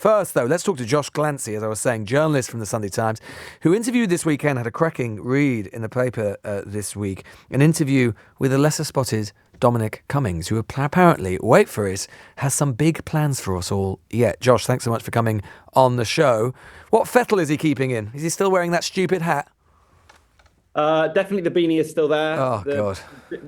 First, though, let's talk to Josh Glancy, as I was saying, journalist from the Sunday Times, who interviewed this weekend, had a cracking read in the paper this week, an interview with a lesser-spotted Dominic Cummings, who apparently, wait for it, has some big plans for us all yet. Josh, thanks so much for coming on the show. What fettle is he keeping in? Is he still wearing that stupid hat? Definitely the beanie is still there. Oh, the God.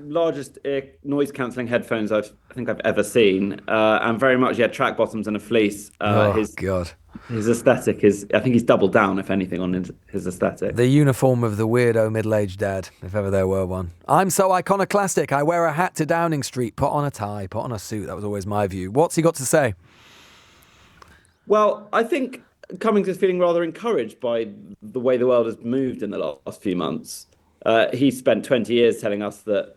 largest noise cancelling headphones I think I've ever seen, and very much track bottoms and a fleece. God. His aesthetic is, I think he's doubled down, if anything, on his aesthetic. The uniform of the weirdo middle-aged dad, if ever there were one. I'm so iconoclastic. I wear a hat to Downing Street, put on a tie, put on a suit. That was always my view. What's he got to say? Well, I think Cummings is feeling rather encouraged by the way the world has moved in the last few months. He spent 20 years telling us that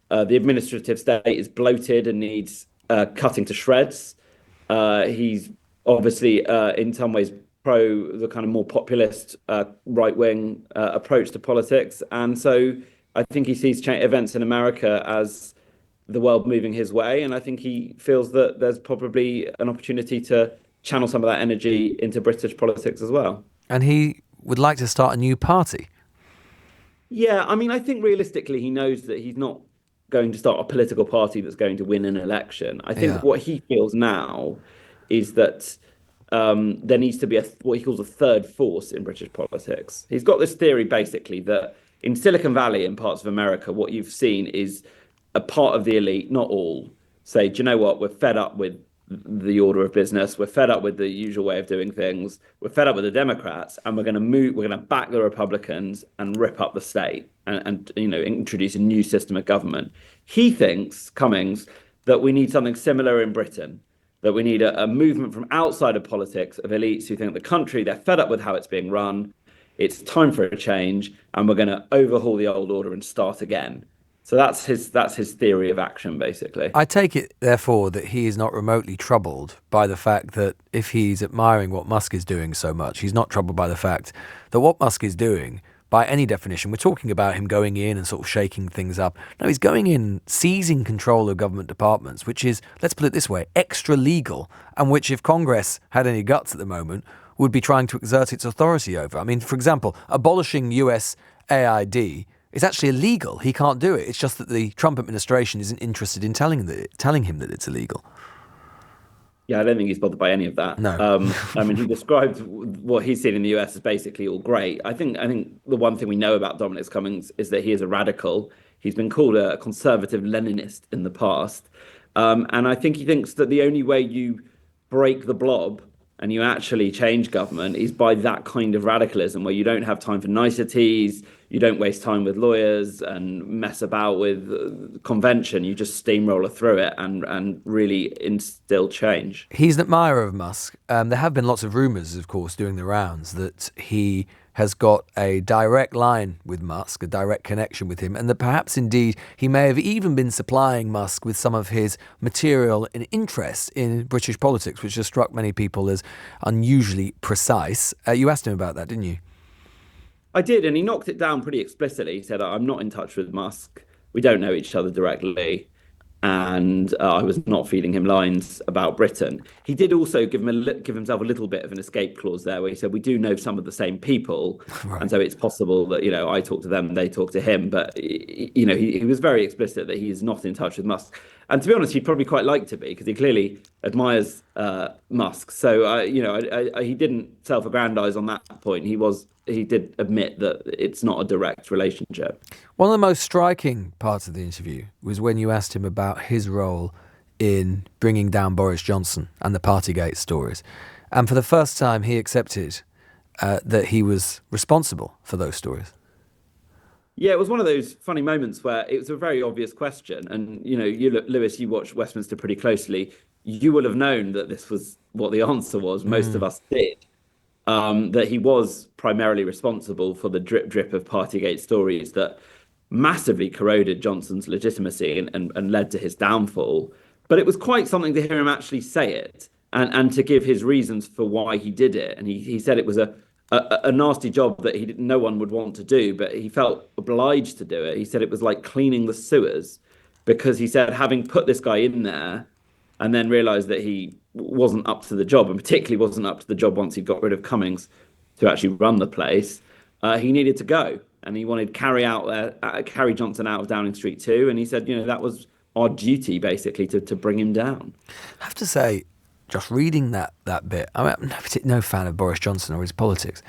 the administrative state is bloated and needs cutting to shreds. He's obviously, in some ways, pro the kind of more populist right-wing approach to politics. And so I think he sees events in America as the world moving his way. And I think he feels that there's probably an opportunity to channel some of that energy into British politics as well. And he would like to start a new party. Yeah, I mean, I think realistically he knows that he's not going to start a political party that's going to win an election. I think what he feels now is that there needs to be what he calls a third force in British politics. He's got this theory, basically, that in Silicon Valley and parts of America, what you've seen is a part of the elite, not all, say, do you know what, we're fed up with the order of business. We're fed up with the usual way of doing things. We're fed up with the Democrats, and we're going to back the Republicans and rip up the state and introduce a new system of government. He thinks, Cummings, that we need something similar in Britain, that we need a movement from outside of politics of elites who think the country, they're fed up with how it's being run. It's time for a change, and we're going to overhaul the old order and start again. So that's his theory of action, basically. I take it, therefore, that he is not remotely troubled by the fact that if he's admiring what Musk is doing so much, he's not troubled by the fact that what Musk is doing, by any definition, we're talking about him going in and sort of shaking things up. No, he's going in, seizing control of government departments, which is, let's put it this way, extra legal, and which, if Congress had any guts at the moment, would be trying to exert its authority over. I mean, for example, abolishing US AID is actually illegal. He can't do it. It's just that the Trump administration isn't interested in telling him that it's illegal. Yeah, I don't think he's bothered by any of that. No. I mean, he described what he's seen in the US as basically all great. I think the one thing we know about Dominic Cummings is that he is a radical. He's been called a conservative Leninist in the past. And I think he thinks that the only way you break the blob and you actually change government is by that kind of radicalism where you don't have time for niceties, you don't waste time with lawyers and mess about with convention. You just steamroller through it and really instill change. He's an admirer of Musk. There have been lots of rumours, of course, doing the rounds that he has got a direct line with Musk, a direct connection with him, and that perhaps indeed he may have even been supplying Musk with some of his material and interest in British politics, which has struck many people as unusually precise. You asked him about that, didn't you? I did, and he knocked it down pretty explicitly. He said, I'm not in touch with Musk. We don't know each other directly. And I was not feeding him lines about Britain. He did also give himself a little bit of an escape clause there, where he said, we do know some of the same people. Right. And so it's possible that, I talk to them, they talk to him. But, he was very explicit that he is not in touch with Musk. And to be honest, he'd probably quite like to be, because he clearly admires Musk. So, he didn't self-aggrandize on that point. He did admit that it's not a direct relationship. One of the most striking parts of the interview was when you asked him about his role in bringing down Boris Johnson and the Partygate stories. And for the first time, he accepted that he was responsible for those stories. Yeah, it was one of those funny moments where it was a very obvious question. And, Lewis, you watched Westminster pretty closely. You will have known that this was what the answer was. Most of us did. That he was primarily responsible for the drip of Partygate stories that massively corroded Johnson's legitimacy and led to his downfall. But it was quite something to hear him actually say it and to give his reasons for why he did it. And he said it was a nasty job that no one would want to do, but he felt obliged to do it. He said it was like cleaning the sewers, because he said, having put this guy in there, and then realised that he wasn't up to the job, and particularly wasn't up to the job once he got rid of Cummings to actually run the place. He needed to go, and he wanted Carrie Johnson out of Downing Street too. And he said, that was our duty basically to bring him down. I have to say, just reading that bit, I'm no fan of Boris Johnson or his politics,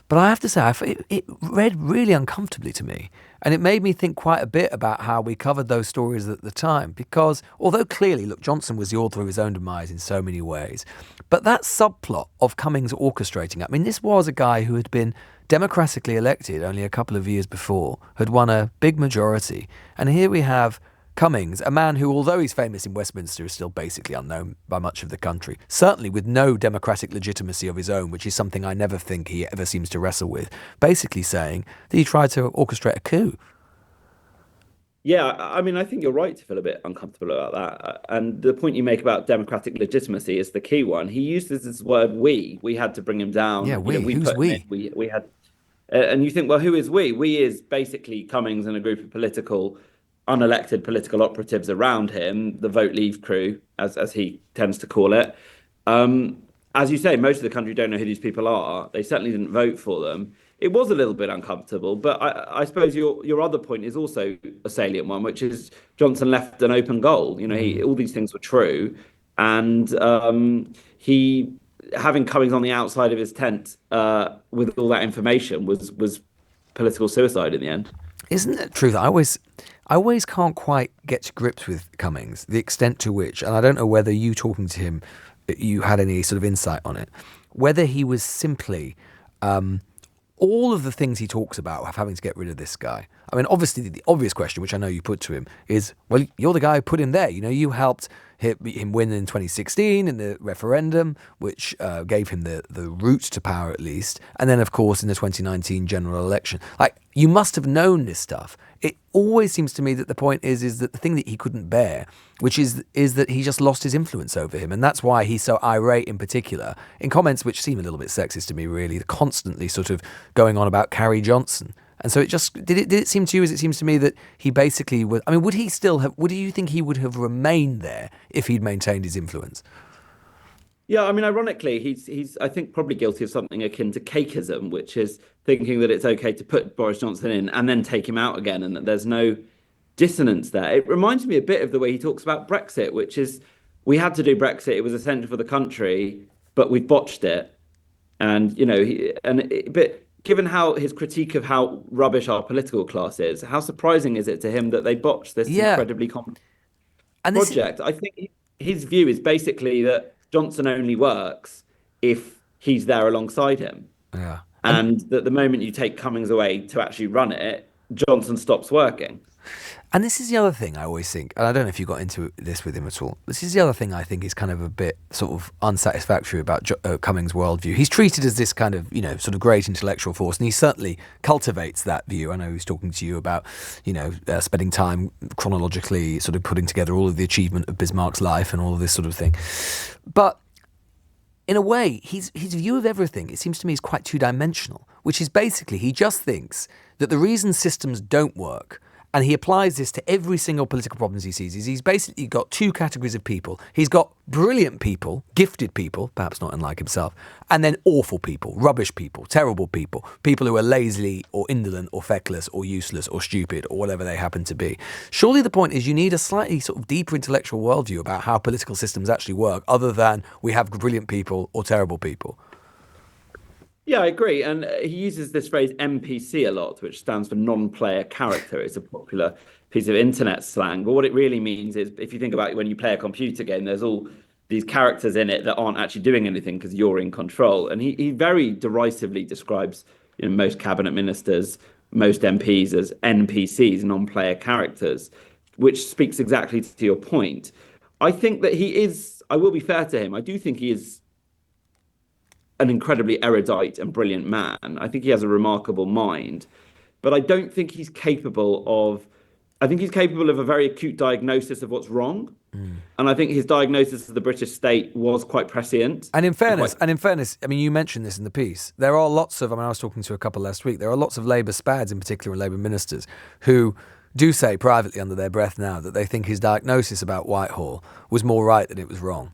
but I have to say, it read really uncomfortably to me. And it made me think quite a bit about how we covered those stories at the time. Because although clearly, look, Johnson was the author of his own demise in so many ways, but that subplot of Cummings orchestrating, this was a guy who had been democratically elected only a couple of years before, had won a big majority. And here we have Cummings, a man who, although he's famous in Westminster, is still basically unknown by much of the country, certainly with no democratic legitimacy of his own, which is something I never think he ever seems to wrestle with, basically saying that he tried to orchestrate a coup. Yeah, I think you're right to feel a bit uncomfortable about that. And the point you make about democratic legitimacy is the key one. He uses this word "we." We had to bring him down. Yeah, who's we? We had, and you think, well, who is we? We is basically Cummings and a group of unelected political operatives around him, the Vote Leave crew, as he tends to call it. As you say, most of the country don't know who these people are. They certainly didn't vote for them. It was a little bit uncomfortable, but I suppose your other point is also a salient one, which is Johnson left an open goal. All these things were true, and he having Cummings on the outside of his tent with all that information was political suicide in the end. Isn't it true that I always can't quite get to grips with Cummings, the extent to which, and I don't know whether you talking to him, you had any sort of insight on it, whether he was simply all of the things he talks about of having to get rid of this guy. Obviously the obvious question, which I know you put to him, is, well, you're the guy who put him there. You helped him win in 2016 in the referendum, which gave him the route to power at least. And then, of course, in the 2019 general election. You must have known this stuff. It always seems to me that the point is that the thing that he couldn't bear, which is that he just lost his influence over him. And that's why he's so irate in particular, in comments which seem a little bit sexist to me, really, constantly sort of going on about Carrie Johnson. And so did it seem to you as it seems to me that he basically would, would you think he would have remained there if he'd maintained his influence? Yeah, ironically, he's I think probably guilty of something akin to cakeism, which is thinking that it's okay to put Boris Johnson in and then take him out again, and that there's no dissonance there. It reminds me a bit of the way he talks about Brexit, which is we had to do Brexit; it was essential for the country, but we botched it. And but given how his critique of how rubbish our political class is, how surprising is it to him that they botched this incredibly complex project? I think his view is basically that Johnson only works if he's there alongside him. Yeah. And that the moment you take Cummings away to actually run it, Johnson stops working. And this is the other thing I always think, and I don't know if you got into this with him at all, this is the other thing I think is kind of a bit sort of unsatisfactory about Cummings' worldview. He's treated as this kind of, sort of great intellectual force, and he certainly cultivates that view. I know he's talking to you about, spending time chronologically sort of putting together all of the achievement of Bismarck's life and all of this sort of thing. But in a way, his view of everything, it seems to me, is quite two-dimensional, which is basically he just thinks that the reason systems don't work, and he applies this to every single political problem he sees, is he's basically got two categories of people. He's got brilliant people, gifted people, perhaps not unlike himself, and then awful people, rubbish people, terrible people, people who are lazy or indolent or feckless or useless or stupid or whatever they happen to be. Surely the point is you need a slightly sort of deeper intellectual worldview about how political systems actually work, other than we have brilliant people or terrible people. Yeah, I agree. And he uses this phrase NPC a lot, which stands for non-player character. It's a popular piece of internet slang. But what it really means is, if you think about it, when you play a computer game, there's all these characters in it that aren't actually doing anything because you're in control. And he very derisively describes most cabinet ministers, most MPs as NPCs, non-player characters, which speaks exactly to your point. I think that I will be fair to him, I do think he is an incredibly erudite and brilliant man. I think he has a remarkable mind, but I don't think he's capable of a very acute diagnosis of what's wrong. And I think his diagnosis of the British state was quite prescient. And in fairness, you mentioned this in the piece. There are lots of, I was talking to a couple last week, there are lots of Labour spads in particular and Labour ministers who do say privately under their breath now that they think his diagnosis about Whitehall was more right than it was wrong.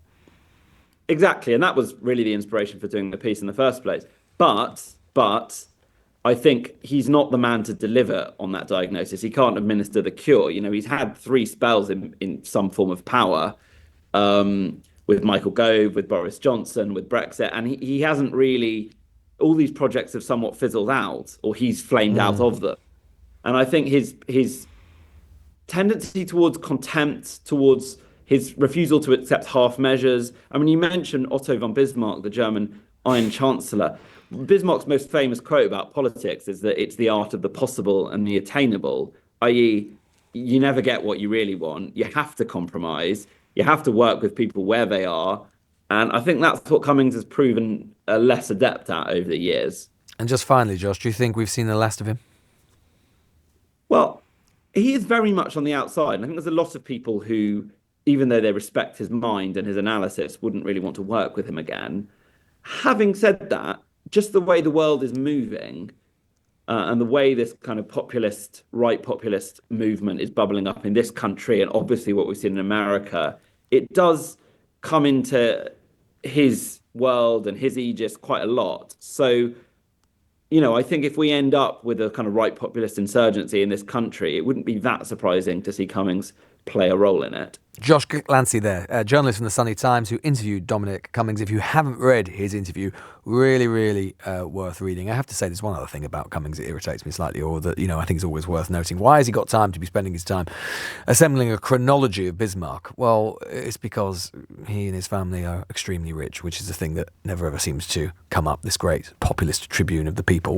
Exactly, and that was really the inspiration for doing the piece in the first place. But I think he's not the man to deliver on that diagnosis. He can't administer the cure. You know, he's had 3 spells in some form of power, with Michael Gove, with Boris Johnson, with Brexit, and he hasn't really. All these projects have somewhat fizzled out, or he's flamed out of them. And I think his tendency towards contempt, towards his refusal to accept half measures. I mean, you mentioned Otto von Bismarck, the German Iron Chancellor. Bismarck's most famous quote about politics is that it's the art of the possible and the attainable, i.e., you never get what you really want. You have to compromise. You have to work with people where they are. And I think that's what Cummings has proven less adept at over the years. And just finally, Josh, do you think we've seen the last of him? Well, he is very much on the outside. And I think there's a lot of people who, even though they respect his mind and his analysis, wouldn't really want to work with him again. Having said that, just the way the world is moving, and the way this kind of right populist movement is bubbling up in this country, and obviously what we've seen in America, it does come into his world and his aegis quite a lot. So, you know, I think if we end up with a kind of right populist insurgency in this country, it wouldn't be that surprising to see Cummings play a role in it. Josh Glancy there, a journalist from the Sunday Times who interviewed Dominic Cummings. If you haven't read his interview, really worth reading. I have to say there's one other thing about Cummings that irritates me slightly, or that, you know, I think is always worth noting. Why has he got time to be spending his time assembling a chronology of Bismarck? Well, it's because he and his family are extremely rich, which is a thing that never ever seems to come up, this great populist tribune of the people.